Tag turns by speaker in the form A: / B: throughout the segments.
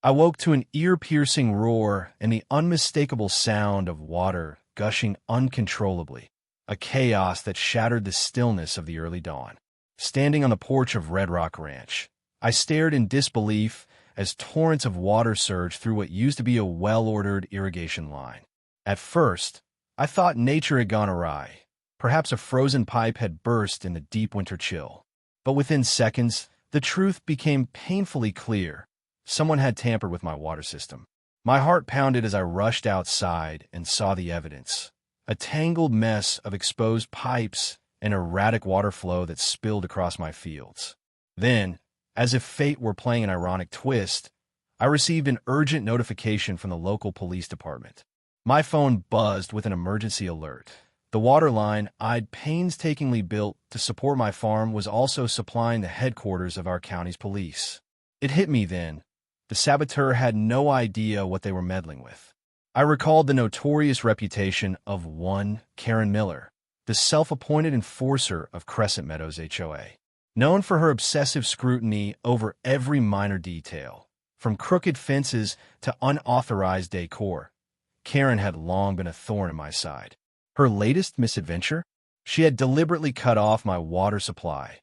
A: I woke to an ear-piercing roar and the unmistakable sound of water gushing uncontrollably, a chaos that shattered the stillness of the early dawn. Standing on the porch of Red Rock Ranch, I stared in disbelief as torrents of water surged through what used to be a well-ordered irrigation line. At first, I thought nature had gone awry. Perhaps a frozen pipe had burst in the deep winter chill. But within seconds, the truth became painfully clear. Someone had tampered with my water system. My heart pounded as I rushed outside and saw the evidence. A tangled mess of exposed pipes and erratic water flow that spilled across my fields. Then, as if fate were playing an ironic twist, I received an urgent notification from the local police department. My phone buzzed with an emergency alert. The water line I'd painstakingly built to support my farm was also supplying the headquarters of our county's police. It hit me then. The saboteur had no idea what they were meddling with. I recalled the notorious reputation of one Karen Miller, the self-appointed enforcer of Crescent Meadows HOA. Known for her obsessive scrutiny over every minor detail, from crooked fences to unauthorized decor, Karen had long been a thorn in my side. Her latest misadventure? She had deliberately cut off my water supply,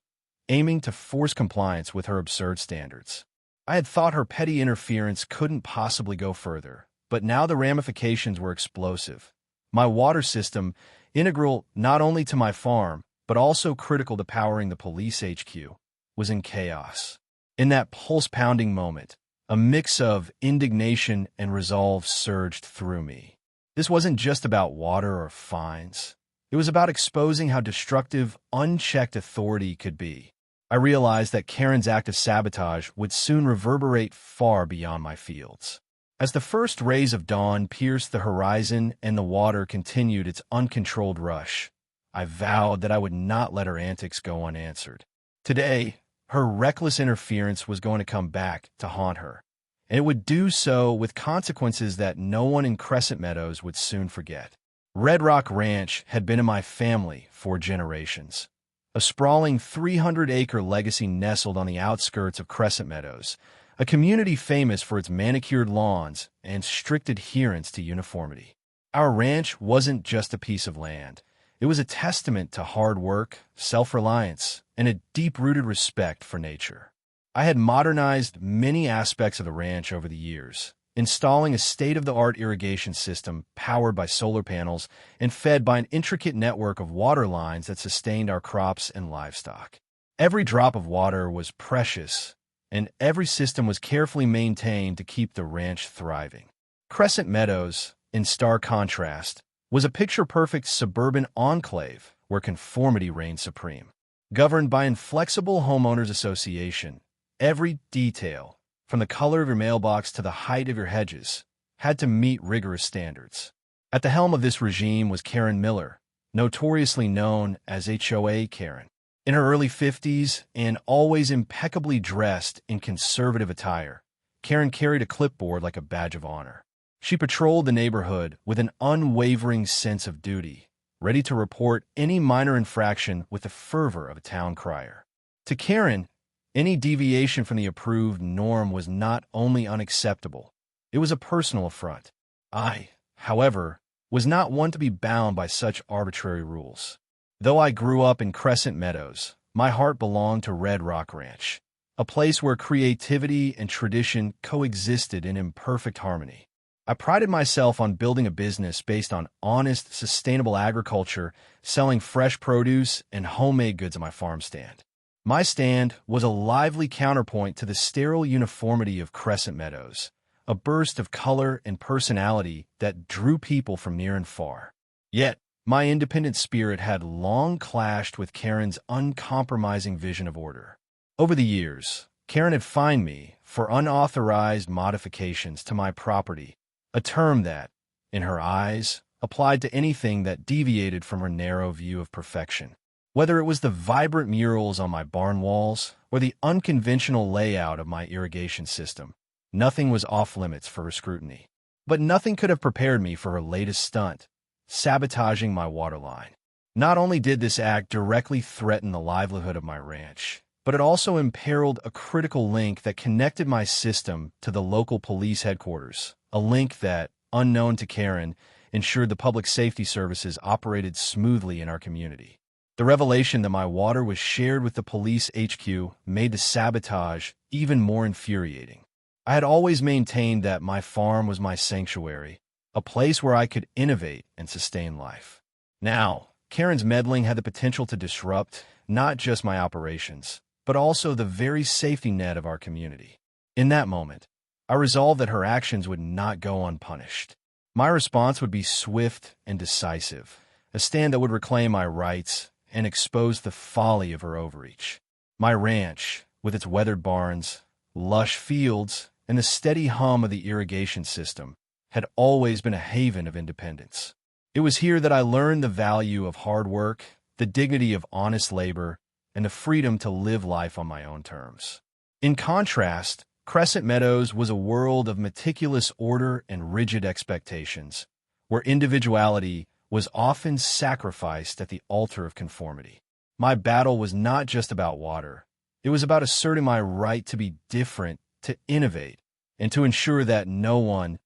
A: aiming to force compliance with her absurd standards. I had thought her petty interference couldn't possibly go further, but now the ramifications were explosive. My water system, integral not only to my farm, but also critical to powering the police HQ, was in chaos. In that pulse-pounding moment, a mix of indignation and resolve surged through me. This wasn't just about water or fines. It was about exposing how destructive, unchecked authority could be. I realized that Karen's act of sabotage would soon reverberate far beyond my fields. As the first rays of dawn pierced the horizon and the water continued its uncontrolled rush, I vowed that I would not let her antics go unanswered. Today, her reckless interference was going to come back to haunt her, and it would do so with consequences that no one in Crescent Meadows would soon forget. Red Rock Ranch had been in my family for generations. A sprawling 300-acre legacy nestled on the outskirts of Crescent Meadows, a community famous for its manicured lawns and strict adherence to uniformity. Our ranch wasn't just a piece of land. It was a testament to hard work, self-reliance, and a deep-rooted respect for nature. I had modernized many aspects of the ranch over the years, installing a state-of-the-art irrigation system powered by solar panels and fed by an intricate network of water lines that sustained our crops and livestock. Every drop of water was precious, and every system was carefully maintained to keep the ranch thriving. Crescent Meadows, in stark contrast, was a picture-perfect suburban enclave where conformity reigned supreme. Governed by inflexible homeowners association, every detail, from the color of your mailbox to the height of your hedges, had to meet rigorous standards. At the helm of this regime was Karen Miller, notoriously known as HOA Karen. In her early 50s and always impeccably dressed in conservative attire, Karen carried a clipboard like a badge of honor. She patrolled the neighborhood with an unwavering sense of duty, ready to report any minor infraction with the fervor of a town crier. To Karen, any deviation from the approved norm was not only unacceptable, it was a personal affront. I, however, was not one to be bound by such arbitrary rules. Though I grew up in Crescent Meadows, my heart belonged to Red Rock Ranch, a place where creativity and tradition coexisted in imperfect harmony. I prided myself on building a business based on honest, sustainable agriculture, selling fresh produce and homemade goods at my farm stand. My stand was a lively counterpoint to the sterile uniformity of Crescent Meadows, a burst of color and personality that drew people from near and far. Yet, my independent spirit had long clashed with Karen's uncompromising vision of order. Over the years, Karen had fined me for unauthorized modifications to my property, a term that, in her eyes, applied to anything that deviated from her narrow view of perfection. Whether it was the vibrant murals on my barn walls or the unconventional layout of my irrigation system, nothing was off-limits for her scrutiny. But nothing could have prepared me for her latest stunt, sabotaging my water line. Not only did this act directly threaten the livelihood of my ranch, but it also imperiled a critical link that connected my system to the local police headquarters, a link that, unknown to Karen, ensured the public safety services operated smoothly in our community. The revelation that my water was shared with the police HQ made the sabotage even more infuriating. I had always maintained that my farm was my sanctuary, a place where I could innovate and sustain life. Now, Karen's meddling had the potential to disrupt not just my operations, but also the very safety net of our community. In that moment, I resolved that her actions would not go unpunished. My response would be swift and decisive, a stand that would reclaim my rights and expose the folly of her overreach. My ranch, with its weathered barns, lush fields, and the steady hum of the irrigation system, had always been a haven of independence. It was here that I learned the value of hard work, the dignity of honest labor, and the freedom to live life on my own terms. In contrast, Crescent Meadows was a world of meticulous order and rigid expectations, where individuality was often sacrificed at the altar of conformity. My battle was not just about water. It was about asserting my right to be different, to innovate, and to ensure that no one,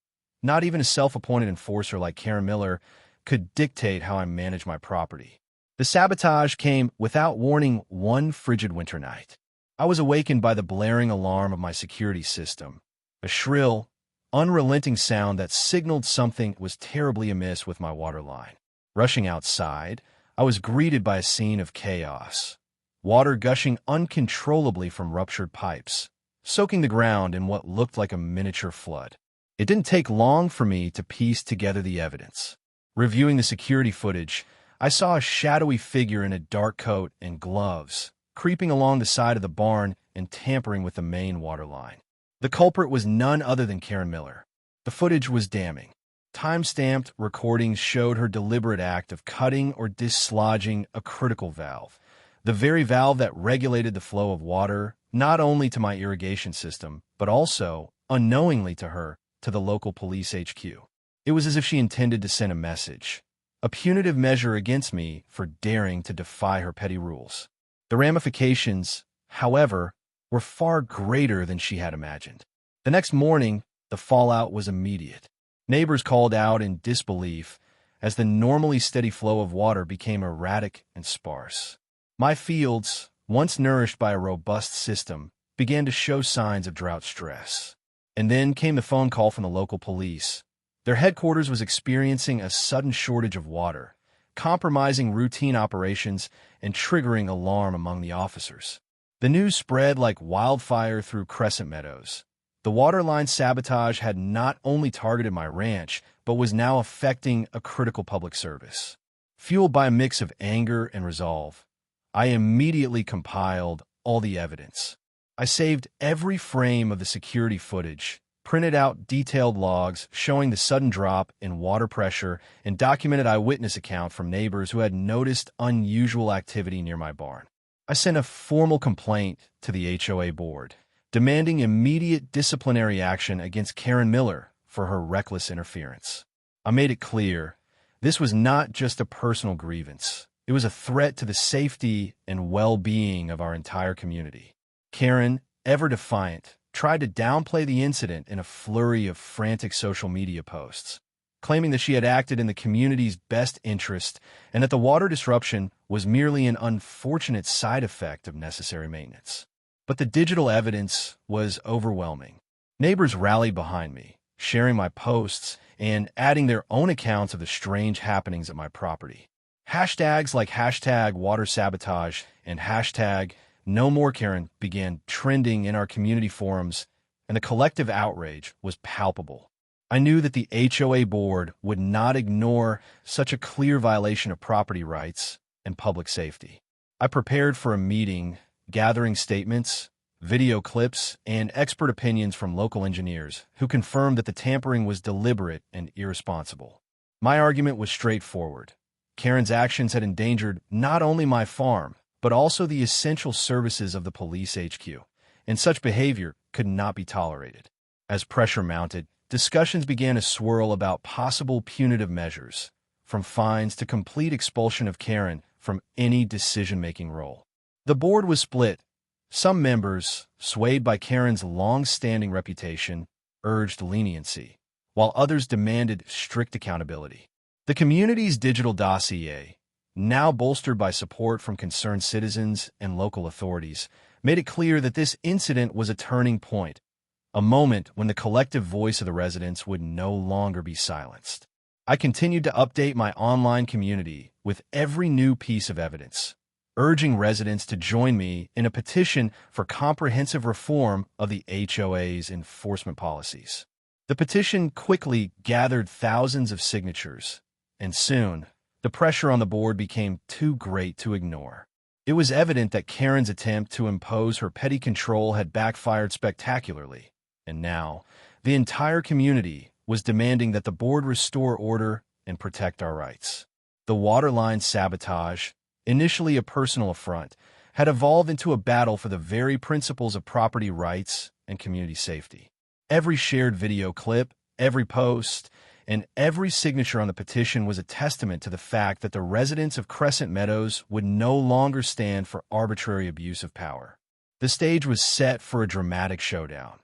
A: not even a self-appointed enforcer like Karen Miller, could dictate how I manage my property. The sabotage came without warning one frigid winter night. I was awakened by the blaring alarm of my security system, a shrill, unrelenting sound that signaled something was terribly amiss with my water line. Rushing outside, I was greeted by a scene of chaos. Water gushing uncontrollably from ruptured pipes, soaking the ground in what looked like a miniature flood. It didn't take long for me to piece together the evidence. Reviewing the security footage, I saw a shadowy figure in a dark coat and gloves, creeping along the side of the barn and tampering with the main water line. The culprit was none other than Karen Miller. The footage was damning. Time-stamped recordings showed her deliberate act of cutting or dislodging a critical valve, the very valve that regulated the flow of water, not only to my irrigation system, but also, unknowingly to her, to the local police HQ. It was as if she intended to send a message, a punitive measure against me for daring to defy her petty rules. The ramifications, however, were far greater than she had imagined. The next morning, the fallout was immediate. Neighbors called out in disbelief as the normally steady flow of water became erratic and sparse. My fields, once nourished by a robust system, began to show signs of drought stress. And then came the phone call from the local police. Their headquarters was experiencing a sudden shortage of water, compromising routine operations and triggering alarm among the officers. The news spread like wildfire through Crescent Meadows. The waterline sabotage had not only targeted my ranch, but was now affecting a critical public service. Fueled by a mix of anger and resolve, I immediately compiled all the evidence. I saved every frame of the security footage, printed out detailed logs showing the sudden drop in water pressure, and documented eyewitness account from neighbors who had noticed unusual activity near my barn. I sent a formal complaint to the HOA board, demanding immediate disciplinary action against Karen Miller for her reckless interference. I made it clear this was not just a personal grievance. It was a threat to the safety and well-being of our entire community. Karen, ever defiant, tried to downplay the incident in a flurry of frantic social media posts, claiming that she had acted in the community's best interest and that the water disruption was merely an unfortunate side effect of necessary maintenance. But the digital evidence was overwhelming. Neighbors rallied behind me, sharing my posts and adding their own accounts of the strange happenings at my property. Hashtags like #WaterSabotage and #NoMoreKaren began trending in our community forums, and the collective outrage was palpable. I knew that the HOA board would not ignore such a clear violation of property rights and public safety. I prepared for a meeting, gathering statements, video clips, and expert opinions from local engineers who confirmed that the tampering was deliberate and irresponsible. My argument was straightforward. Karen's actions had endangered not only my farm, but also the essential services of the police HQ, and such behavior could not be tolerated. As pressure mounted, discussions began to swirl about possible punitive measures, from fines to complete expulsion of Karen from any decision-making role. The board was split. Some members, swayed by Karen's long-standing reputation, urged leniency, while others demanded strict accountability. The community's digital dossier, now bolstered by support from concerned citizens and local authorities, made it clear that this incident was a turning point, a moment when the collective voice of the residents would no longer be silenced. I continued to update my online community with every new piece of evidence, urging residents to join me in a petition for comprehensive reform of the HOA's enforcement policies. The petition quickly gathered thousands of signatures, and soon, the pressure on the board became too great to ignore. It was evident that Karen's attempt to impose her petty control had backfired spectacularly, and now, the entire community was demanding that the board restore order and protect our rights. The waterline sabotage, initially a personal affront, had evolved into a battle for the very principles of property rights and community safety. Every shared video clip, every post, and every signature on the petition was a testament to the fact that the residents of Crescent Meadows would no longer stand for arbitrary abuse of power. The stage was set for a dramatic showdown,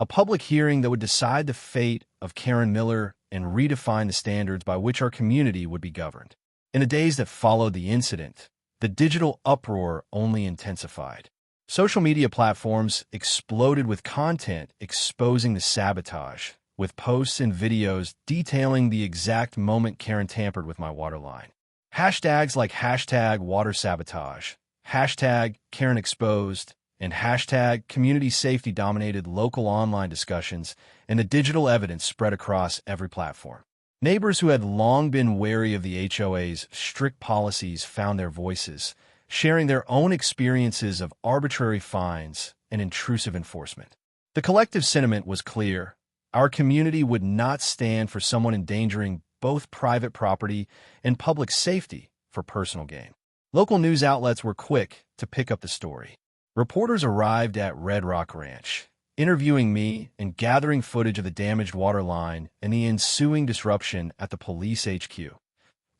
A: a public hearing that would decide the fate of Karen Miller and redefine the standards by which our community would be governed. In the days that followed the incident, the digital uproar only intensified. Social media platforms exploded with content exposing the sabotage, with posts and videos detailing the exact moment Karen tampered with my waterline. Hashtags like #WaterSabotage, #KarenExposed, and #CommunitySafety dominated local online discussions, and the digital evidence spread across every platform. Neighbors who had long been wary of the HOA's strict policies found their voices, sharing their own experiences of arbitrary fines and intrusive enforcement. The collective sentiment was clear. Our community would not stand for someone endangering both private property and public safety for personal gain. Local news outlets were quick to pick up the story. Reporters arrived at Red Rock Ranch, interviewing me and gathering footage of the damaged water line and the ensuing disruption at the police HQ.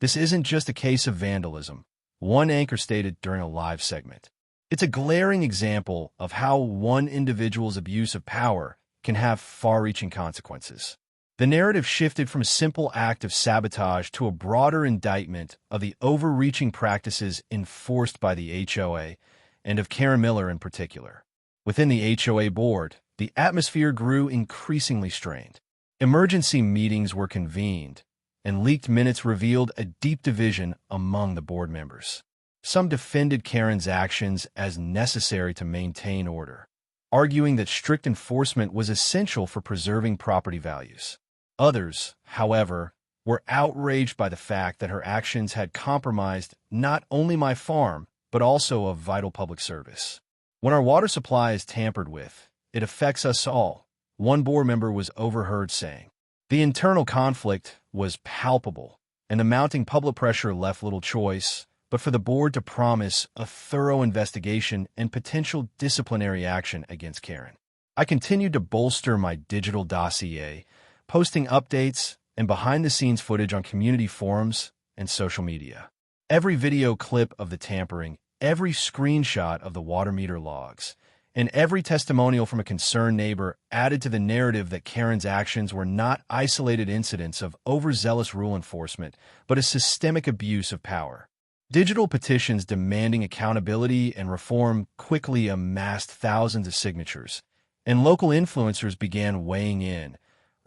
A: This isn't just a case of vandalism, one anchor stated during a live segment. It's a glaring example of how one individual's abuse of power can have far-reaching consequences. The narrative shifted from a simple act of sabotage to a broader indictment of the overreaching practices enforced by the HOA and of Karen Miller in particular. Within the HOA board, the atmosphere grew increasingly strained. Emergency meetings were convened, and leaked minutes revealed a deep division among the board members. Some defended Karen's actions as necessary to maintain order, arguing that strict enforcement was essential for preserving property values. Others, however, were outraged by the fact that her actions had compromised not only my farm, but also a vital public service. When our water supply is tampered with, it affects us all, one board member was overheard saying. The internal conflict was palpable, and the mounting public pressure left little choice but for the board to promise a thorough investigation and potential disciplinary action against Karen. I continued to bolster my digital dossier, posting updates and behind-the-scenes footage on community forums and social media. Every video clip of the tampering, every screenshot of the water meter logs, and every testimonial from a concerned neighbor added to the narrative that Karen's actions were not isolated incidents of overzealous rule enforcement, but a systemic abuse of power. Digital petitions demanding accountability and reform quickly amassed thousands of signatures, and local influencers began weighing in,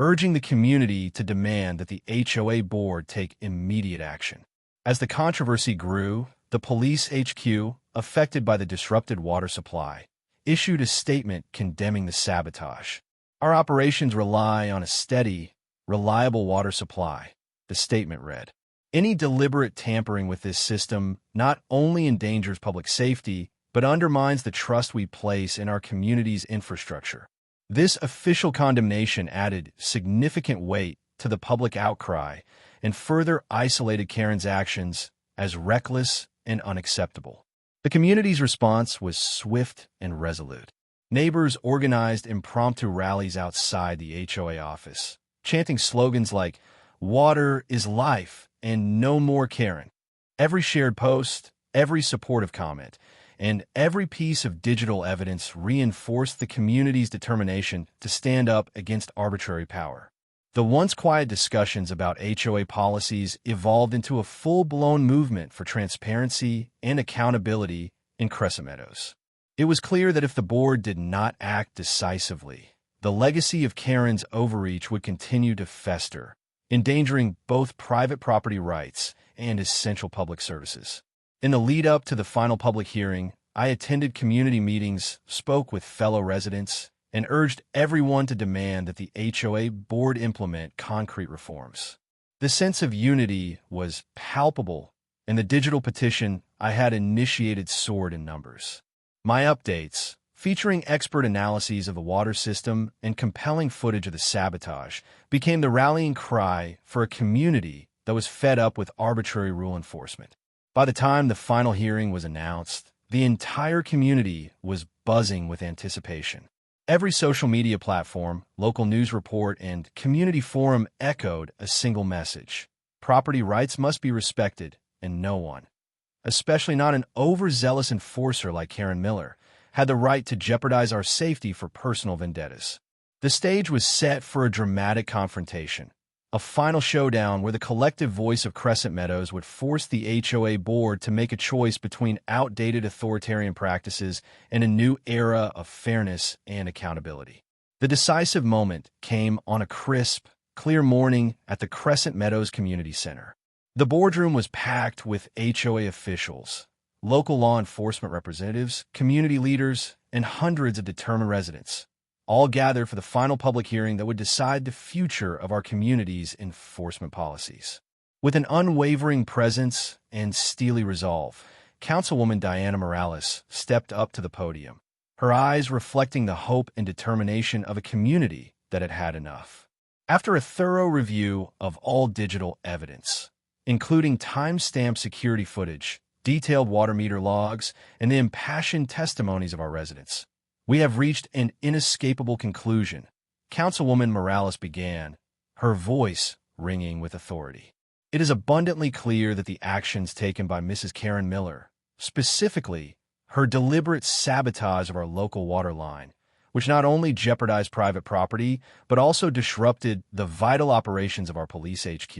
A: urging the community to demand that the HOA board take immediate action. As the controversy grew, the police HQ, affected by the disrupted water supply, issued a statement condemning the sabotage. Our operations rely on a steady, reliable water supply, the statement read. Any deliberate tampering with this system not only endangers public safety, but undermines the trust we place in our community's infrastructure. This official condemnation added significant weight to the public outcry and further isolated Karen's actions as reckless and unacceptable. The community's response was swift and resolute. Neighbors organized impromptu rallies outside the HOA office, chanting slogans like, "Water is life," and "No more Karen." Every shared post, every supportive comment, and every piece of digital evidence reinforced the community's determination to stand up against arbitrary power. The once quiet discussions about HOA policies evolved into a full-blown movement for transparency and accountability in Crescent Meadows. It was clear that if the board did not act decisively, the legacy of Karen's overreach would continue to fester, endangering both private property rights and essential public services. In the lead-up to the final public hearing, I attended community meetings, spoke with fellow residents, and urged everyone to demand that the HOA board implement concrete reforms. The sense of unity was palpable, and the digital petition I had initiated soared in numbers. My updates, featuring expert analyses of the water system and compelling footage of the sabotage, became the rallying cry for a community that was fed up with arbitrary rule enforcement. By the time the final hearing was announced, the entire community was buzzing with anticipation. Every social media platform, local news report, and community forum echoed a single message: property rights must be respected, and no one, especially not an overzealous enforcer like Karen Miller, had the right to jeopardize our safety for personal vendettas. The stage was set for a dramatic confrontation, a final showdown where the collective voice of Crescent Meadows would force the HOA board to make a choice between outdated authoritarian practices and a new era of fairness and accountability. The decisive moment came on a crisp, clear morning at the Crescent Meadows Community Center. The boardroom was packed with HOA officials, local law enforcement representatives, community leaders, and hundreds of determined residents, all gathered for the final public hearing that would decide the future of our community's enforcement policies. With an unwavering presence and steely resolve, Councilwoman Diana Morales stepped up to the podium, her eyes reflecting the hope and determination of a community that had had enough. After a thorough review of all digital evidence, including time-stamped security footage, detailed water meter logs, and the impassioned testimonies of our residents, we have reached an inescapable conclusion. Councilwoman Morales began, her voice ringing with authority. It is abundantly clear that the actions taken by Mrs. Karen Miller, specifically her deliberate sabotage of our local water line, which not only jeopardized private property, but also disrupted the vital operations of our police HQ,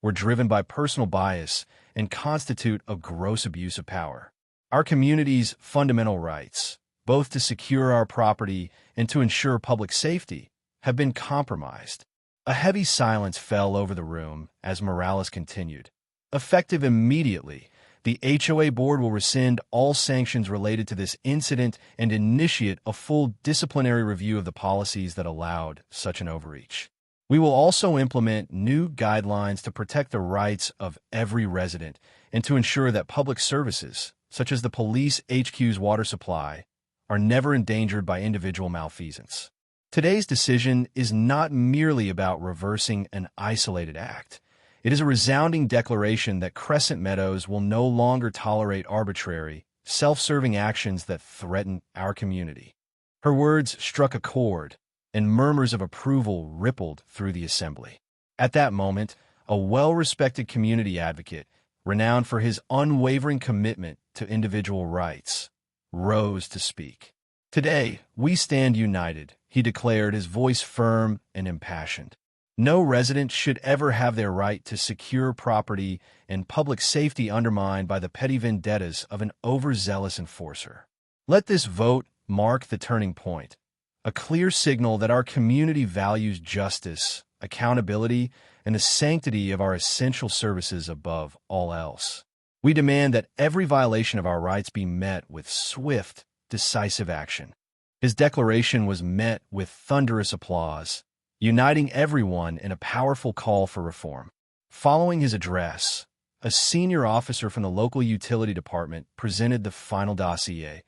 A: were driven by personal bias and constitute a gross abuse of power. Our community's fundamental rights, both to secure our property and to ensure public safety, have been compromised. A heavy silence fell over the room as Morales continued. Effective immediately, the HOA board will rescind all sanctions related to this incident and initiate a full disciplinary review of the policies that allowed such an overreach. We will also implement new guidelines to protect the rights of every resident and to ensure that public services, such as the police HQ's water supply, are never endangered by individual malfeasance. Today's decision is not merely about reversing an isolated act. It is a resounding declaration that Crescent Meadows will no longer tolerate arbitrary, self-serving actions that threaten our community. Her words struck a chord, and murmurs of approval rippled through the assembly. At that moment, a well-respected community advocate, renowned for his unwavering commitment to individual rights, rose to speak. "Today, we stand united," he declared, his voice firm and impassioned. "No resident should ever have their right to secure property and public safety undermined by the petty vendettas of an overzealous enforcer. Let this vote mark the turning point, a clear signal that our community values justice, accountability, and the sanctity of our essential services above all else. We demand that every violation of our rights be met with swift, decisive action." His declaration was met with thunderous applause, uniting everyone in a powerful call for reform. Following his address, a senior officer from the local utility department presented the final dossier,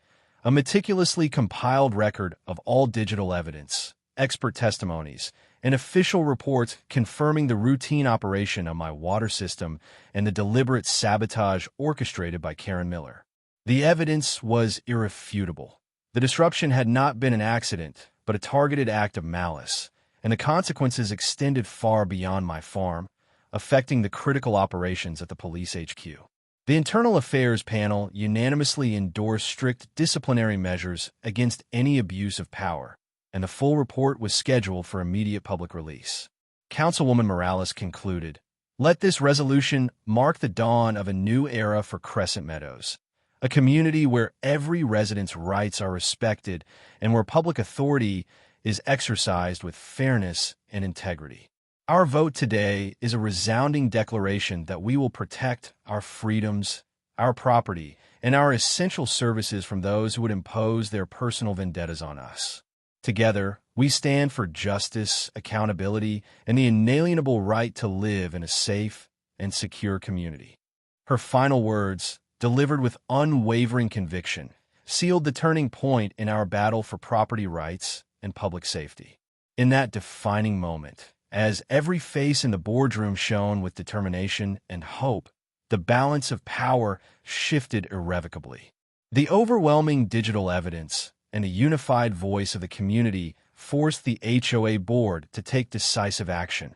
A: a meticulously compiled record of all digital evidence, expert testimonies, and official reports confirming the routine operation of my water system and the deliberate sabotage orchestrated by Karen Miller. The evidence was irrefutable. The disruption had not been an accident, but a targeted act of malice, and the consequences extended far beyond my farm, affecting the critical operations at the police HQ. The Internal Affairs panel unanimously endorsed strict disciplinary measures against any abuse of power, and the full report was scheduled for immediate public release. Councilwoman Morales concluded, "Let this resolution mark the dawn of a new era for Crescent Meadows, a community where every resident's rights are respected and where public authority is exercised with fairness and integrity. Our vote today is a resounding declaration that we will protect our freedoms, our property, and our essential services from those who would impose their personal vendettas on us. Together, we stand for justice, accountability, and the inalienable right to live in a safe and secure community." Her final words, delivered with unwavering conviction, sealed the turning point in our battle for property rights and public safety. In that defining moment, as every face in the boardroom shone with determination and hope, the balance of power shifted irrevocably. The overwhelming digital evidence and a unified voice of the community forced the HOA board to take decisive action,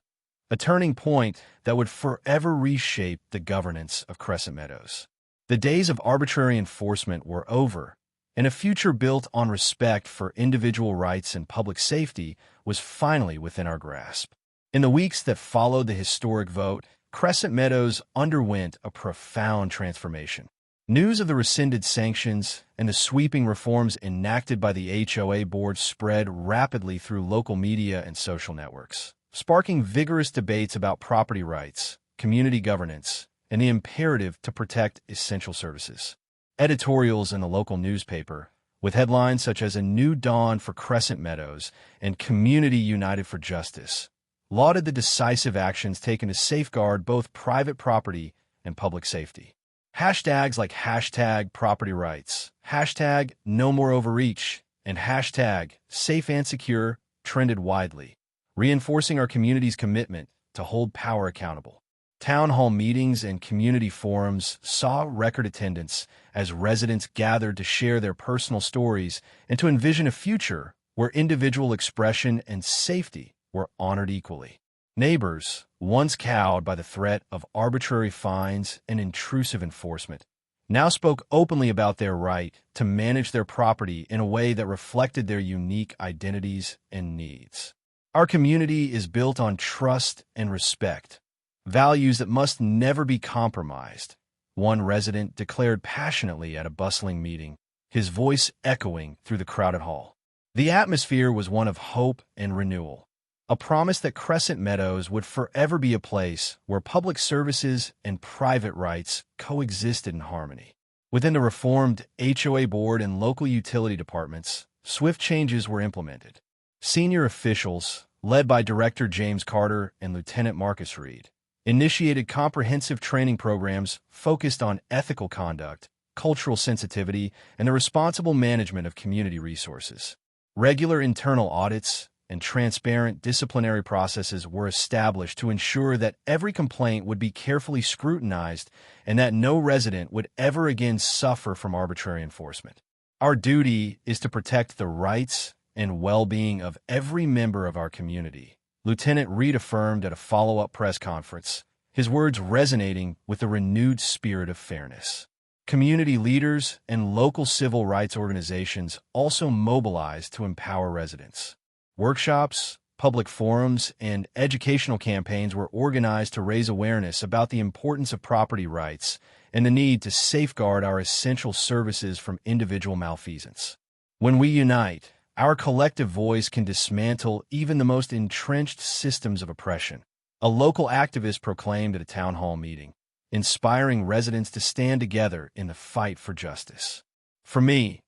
A: a turning point that would forever reshape the governance of Crescent Meadows. The days of arbitrary enforcement were over, and a future built on respect for individual rights and public safety was finally within our grasp. In the weeks that followed the historic vote, Crescent Meadows underwent a profound transformation. News of the rescinded sanctions and the sweeping reforms enacted by the HOA board spread rapidly through local media and social networks, sparking vigorous debates about property rights, community governance, and the imperative to protect essential services. Editorials in the local newspaper, with headlines such as "A New Dawn for Crescent Meadows" and "Community United for Justice," lauded the decisive actions taken to safeguard both private property and public safety. Hashtags like #PropertyRights, #NoMoreOverreach, and #SafeAndSecure trended widely, reinforcing our community's commitment to hold power accountable. Town hall meetings and community forums saw record attendance as residents gathered to share their personal stories and to envision a future where individual expression and safety were honored equally. Neighbors, once cowed by the threat of arbitrary fines and intrusive enforcement, now spoke openly about their right to manage their property in a way that reflected their unique identities and needs. Our community is built on trust and respect, values that must never be compromised, one resident declared passionately at a bustling meeting, his voice echoing through the crowded hall. The atmosphere was one of hope and renewal, a promise that Crescent Meadows would forever be a place where public services and private rights coexisted in harmony. Within the reformed HOA board and local utility departments, swift changes were implemented. Senior officials, led by Director James Carter and Lieutenant Marcus Reed, initiated comprehensive training programs focused on ethical conduct, cultural sensitivity, and the responsible management of community resources. Regular internal audits and transparent disciplinary processes were established to ensure that every complaint would be carefully scrutinized and that no resident would ever again suffer from arbitrary enforcement. Our duty is to protect the rights and well-being of every member of our community, Lieutenant Reed affirmed at a follow-up press conference, his words resonating with a renewed spirit of fairness. Community leaders and local civil rights organizations also mobilized to empower residents. Workshops, public forums, and educational campaigns were organized to raise awareness about the importance of property rights and the need to safeguard our essential services from individual malfeasance. When we unite, our collective voice can dismantle even the most entrenched systems of oppression, a local activist proclaimed at a town hall meeting, inspiring residents to stand together in the fight for justice. For me,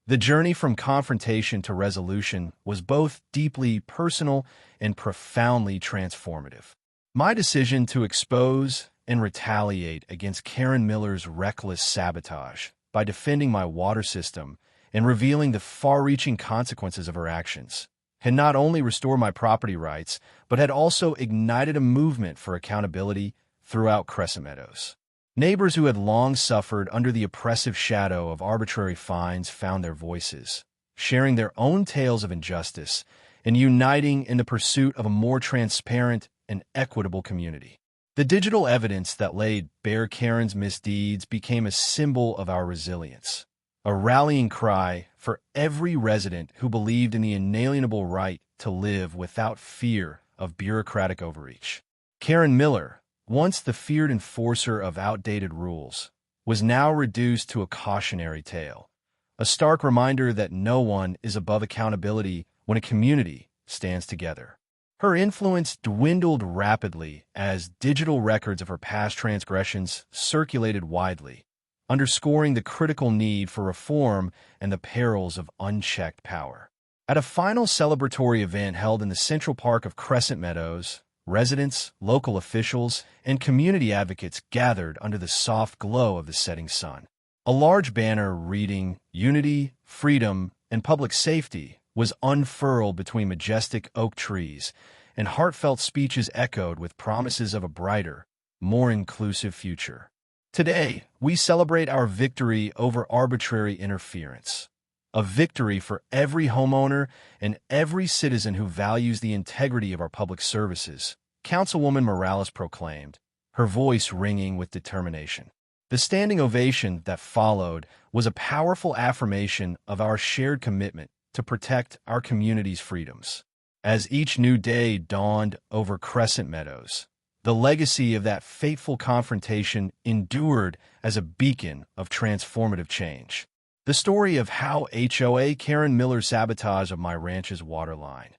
A: the journey from confrontation to resolution was both deeply personal and profoundly transformative. My decision to expose and retaliate against Karen Miller's reckless sabotage by defending my water system and revealing the far-reaching consequences of her actions had not only restored my property rights, but had also ignited a movement for accountability throughout Crescent Meadows. Neighbors who had long suffered under the oppressive shadow of arbitrary fines found their voices, sharing their own tales of injustice and uniting in the pursuit of a more transparent and equitable community. The digital evidence that laid bare Karen's misdeeds became a symbol of our resilience, a rallying cry for every resident who believed in the inalienable right to live without fear of bureaucratic overreach. Karen Miller, once the feared enforcer of outdated rules, was now reduced to a cautionary tale, a stark reminder that no one is above accountability when a community stands together. Her influence dwindled rapidly as digital records of her past transgressions circulated widely, underscoring the critical need for reform and the perils of unchecked power. At a final celebratory event held in the Central Park of Crescent Meadows, residents, local officials, and community advocates gathered under the soft glow of the setting sun. A large banner reading "Unity, Freedom, and Public Safety" was unfurled between majestic oak trees, and heartfelt speeches echoed with promises of a brighter, more inclusive future. Today, we celebrate our victory over arbitrary interference, a victory for every homeowner and every citizen who values the integrity of our public services, Councilwoman Morales proclaimed, her voice ringing with determination. The standing ovation that followed was a powerful affirmation of our shared commitment to protect our community's freedoms. As each new day dawned over Crescent Meadows, the legacy of that fateful confrontation endured as a beacon of transformative change. The story of how HOA Karen Miller's sabotage of my ranch's water line,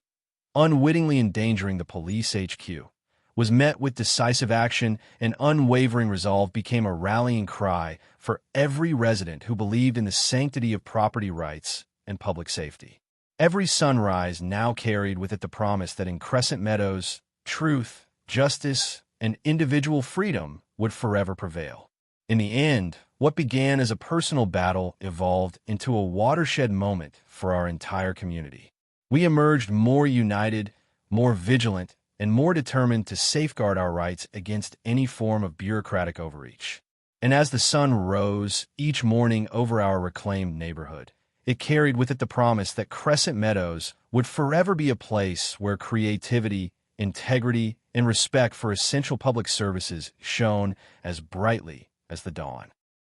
A: unwittingly endangering the police HQ, was met with decisive action, and unwavering resolve became a rallying cry for every resident who believed in the sanctity of property rights and public safety. Every sunrise now carried with it the promise that in Crescent Meadows, truth, justice, and individual freedom would forever prevail. In the end, what began as a personal battle evolved into a watershed moment for our entire community. We emerged more united, more vigilant, and more determined to safeguard our rights against any form of bureaucratic overreach. And as the sun rose each morning over our reclaimed neighborhood, it carried with it the promise that Crescent Meadows would forever be a place where creativity, integrity, and respect for essential public services shone as brightly as the dawn.